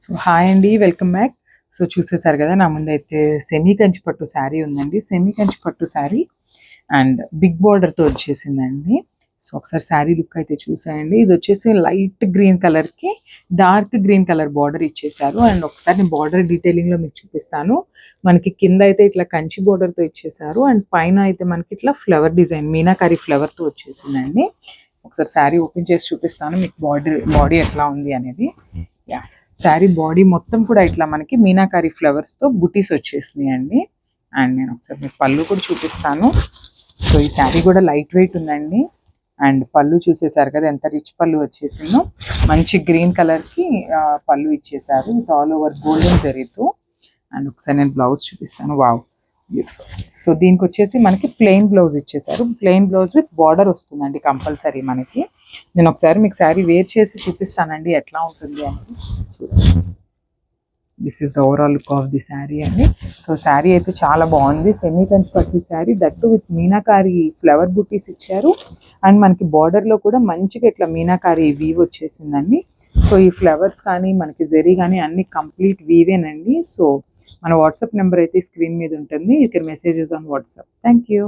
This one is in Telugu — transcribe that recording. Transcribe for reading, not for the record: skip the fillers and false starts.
సో హాయ్ అండి, వెల్కమ్ బ్యాక్. సో చూసేసారు కదా, నా ముందైతే సెమీ కంచి పట్టు శారీ ఉందండి. సెమీ కంచి పట్టు శారీ అండ్ బిగ్ బార్డర్తో వచ్చేసిందండి. సో ఒకసారి శారీ లుక్ అయితే చూసాయండి. ఇది వచ్చేసి లైట్ గ్రీన్ కలర్కి డార్క్ గ్రీన్ కలర్ బార్డర్ ఇచ్చేసారు. అండ్ ఒకసారి నేను బార్డర్ డీటెయిలింగ్లో మీకు చూపిస్తాను. మనకి కింద అయితే ఇట్లా కంచి బార్డర్తో ఇచ్చేసారు అండ్ పైన అయితే మనకి ఇట్లా ఫ్లవర్ డిజైన్ మీనాకారి ఫ్లవర్తో వచ్చేసిందండి. ఒకసారి శారీ ఓపెన్ చేసి చూపిస్తాను మీకు బాడీ ఎట్లా ఉంది అనేది. యా, శారీ బాడీ మొత్తం కూడా ఇట్లా మనకి మీనాకారి ఫ్లవర్స్తో బుటీస్ వచ్చేసినాయి అండి. అండ్ నేను ఒకసారి మీకు పళ్ళు కూడా చూపిస్తాను. సో ఈ శారీ కూడా లైట్ వెయిట్ ఉందండి. అండ్ పళ్ళు చూసేసారు కదా ఎంత రిచ్ పళ్ళు వచ్చేసిందో. మంచి గ్రీన్ కలర్కి పళ్ళు ఇచ్చేసారు విత్ ఆల్ ఓవర్ గోల్డెన్ జరీతో. అండ్ ఒకసారి నేను బ్లౌజ్ చూపిస్తాను. Wow, beautiful. సో దీనికి వచ్చేసి మనకి ప్లెయిన్ బ్లౌజ్ ఇచ్చేసారు. ప్లెయిన్ బ్లౌజ్ విత్ బార్డర్ వస్తుందండి కంపల్సరీ మనకి. నేను ఒకసారి మీకు శారీ వేర్ చేసి చూపిస్తానండి ఎట్లా ఉంటుంది అనేది. This is the overall look of the sari అండి. సో శారీ అయితే చాలా బాగుంది. సెమీ కంచి పట్టు sari, that with meenakari flower బుటీస్ ఇచ్చారు. అండ్ మనకి బార్డర్లో కూడా మంచిగా ఇట్లా మీనాకారి వీవ్ వచ్చేసిందండి. సో ఈ ఫ్లవర్స్ కానీ మనకి జరీ కానీ అన్ని కంప్లీట్ వీవేనండి. సో మన వాట్సాప్ నెంబర్ అయితే స్క్రీన్ మీద ఉంటుంది. You can messages on WhatsApp. Thank you.